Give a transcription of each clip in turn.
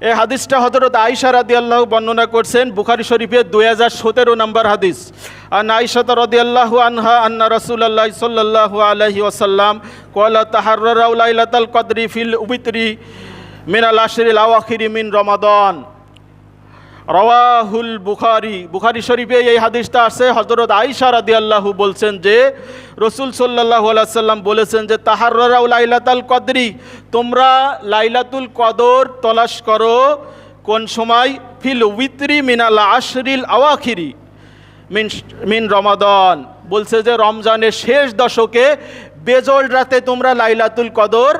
এই হাদিসটা হযরত আয়েশা রাদিয়াল্লাহু বর্ণনা করছেন, বুখারী শরীফের 2017 নম্বর হাদিস। আন আয়েশা রাদিয়াল্লাহু আনহা আন্না রাসূলুল্লাহ সাল্লাল্লাহু আলাইহি ওয়াসাল্লাম ক্বালা তাহাররাউ লাইলাতাল কদরি ফিল উবিত্রি মিনাল আশরিল আওয়াখিরি মিন রমাদান। রাওয়াহুল বুখারী। বুখারী শরীফে এই হাদিসটা আছে। হযরত আয়েশা রাদিয়াল্লাহু বলছেন যে রাসূল সাল্লাল্লাহু আলাইহি ওয়াসাল্লাম বলেছেন যে তাহাররাউ লাইলাতাল কদরি, তোমরা লাইলাতুল কদর তলাশ করো কোন সময়? ফিল উইত্রি মিনাল আশরিল আওয়াখিরি মিন রমাদান। বলছে যে রমজানের শেষ দশকে বেজোড় রাতে তোমরা লাইলাতুল কদর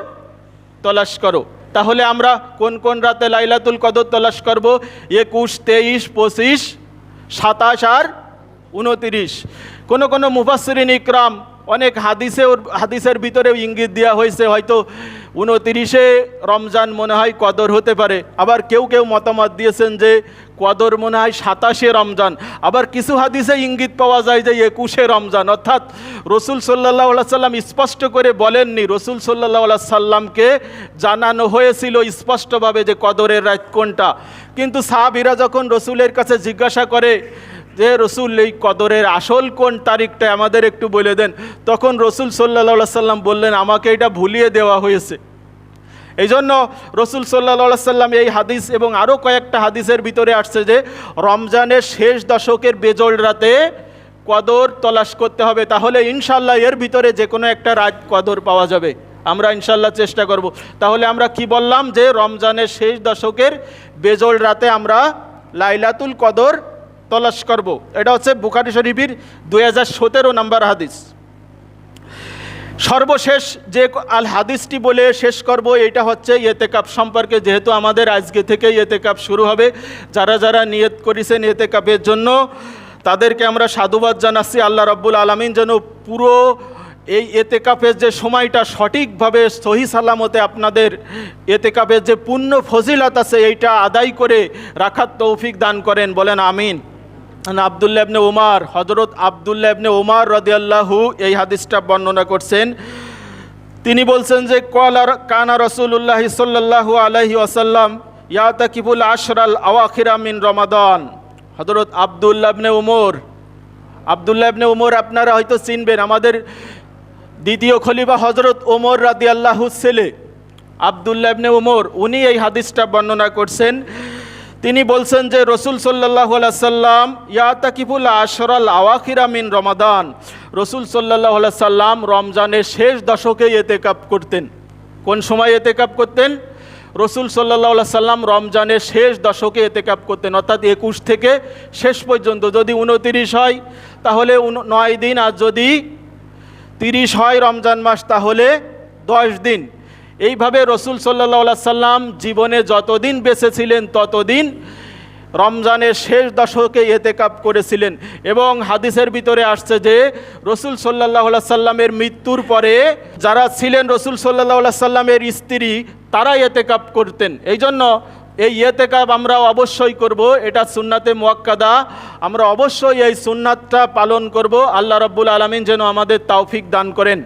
তলাশ করো। তাহলে আমরা কোন কোন রাতে লাইলাতুল কদর তলাশ করব? 21, 23, 25, 27 আর 29। কোনো মুফাসসিরিন ইকরাম অনেক হাদিসের ভিতরেও ইঙ্গিত দেওয়া হয়েছে হয়তো 29-এ রমজান মনে হয় কদর হতে পারে। আবার কেউ মতামত দিয়েছেন যে কদর মনে হয় 27-এ রমজান। আবার কিছু হাদিসে ইঙ্গিত পাওয়া যায় যে 21-এ রমজান। অর্থাৎ রাসূল সাল্লাল্লাহু আলাইহি সাল্লাম স্পষ্ট করে বলেননি। রাসূল সাল্লাল্লাহু আলাইহি সাল্লামকে জানানো হয়েছিল স্পষ্টভাবে যে কদরের রাত কোনটা। কিন্তু সাহাবীরা যখন রাসূলের কাছে জিজ্ঞাসা করে যে রাসূল এই কদরের আসল কোন তারিখটা আমাদের একটু বলে দেন, তখন রাসূল সাল্লাল্লাহু আলাইহি সাল্লাম বললেন আমাকে এটা ভুলিয়ে দেওয়া হয়েছে। এই জন্য রাসূল সাল্লাল্লাহু আলাইহি সাল্লাম এই হাদিস এবং আরও কয়েকটা হাদিসের ভিতরে আসছে যে রমজানের শেষ দশকের বেজোড় রাতে কদর তলাশ করতে হবে। তাহলে ইনশাআল্লাহ এর ভিতরে যে কোনো একটা রাত কদর পাওয়া যাবে। আমরা ইনশাআল্লাহ চেষ্টা করব। তাহলে আমরা কি বললাম? যে রমজানের শেষ দশকের বেজোড় রাতে আমরা লাইলাতুল কদর তলাশ করব। এটা হচ্ছে বুখারী শরীফের 2017 নম্বর হাদিস। সর্বশেষ যে হাদিসটি বলে শেষ করব এটা হচ্ছে ইতিকাফ সম্পর্কে। যেহেতু আমাদের আজকে থেকে ইতিকাফ শুরু হবে, যারা নিয়ত করেছেন ইতিকাফের জন্য তাদেরকে আমরা সাধুবাদ জানাচ্ছি। আল্লাহ রাব্বুল আলামিন যেন পুরো এই ইতিকাফের যে সময়টা সঠিকভাবে সহি সালামতে আপনাদের ইতিকাফের যে পূর্ণ ফজিলত আছে এইটা আদায় করে রাখার তৌফিক দান করেন, বলেন আমিন। আব্দুল্লাহ ইবনে উমর, হযরত আব্দুল্লাহ ইবনে উমর রাদিয়াল্লাহু এই হাদিসটা বর্ণনা করছেন। তিনি বলছেন যে কানা রাসূলুল্লাহ সাল্লাল্লাহু আলাইহি ওয়াসাল্লাম ইয়াতাকিফুল আশরাল আওয়াখিরা মিন রমাদান। হযরত আব্দুল্লাহ ইবনে উমর আপনারা হয়তো চিনবেন, আমাদের দ্বিতীয় খলিফা হযরত ওমর রাদিয়াল্লাহু ছেলে আব্দুল্লাহ ইবনে উমর, উনি এই হাদিসটা বর্ণনা করছেন। তিনি বলছেন যে রাসূল সাল্লাল্লাহু আলাইহি সাল্লাম ইয়াতাকিফুল আশরাল আওয়াখিরা মিন রমাদান। রাসূল সাল্লাল্লাহু আলাইহি সাল্লাম রমজানের শেষ দশকে ইতিকাফ করতেন। কোন সময় ইতিকাফ করতেন? রাসূল সাল্লাল্লাহু আলাইহি সাল্লাম রমজানের শেষ দশকে ইতিকাফ করতেন, অর্থাৎ 21 থেকে শেষ পর্যন্ত। যদি 29 হয় তাহলে 9 দিন, আর যদি 30 হয় রমজান মাস তাহলে 10 দিন। এইভাবে রাসূল সাল্লাল্লাহু আলাইহি সাল্লাম জীবনে যতদিন বেঁচে ছিলেন ততদিন রমজানের শেষ দশকে ইতিকাফ করেছিলেন। এবং হাদিসের ভিতরে আসছে যে রাসূল সাল্লাল্লাহু আলাইহি সাল্লামের মৃত্যুর পরে যারা ছিলেন রাসূল সাল্লাল্লাহু আলাইহি সাল্লামের স্ত্রী তারা ইতিকাফ করতেন। এই জন্য এই ইতিকাফ আমরা অবশ্যই করব, এটা সুন্নাতে মুআক্কাদা। আমরা অবশ্যই এই সুন্নাতটা পালন করব। আল্লাহ রাব্বুল আলামিন যেন আমাদের তৌফিক দান করেন।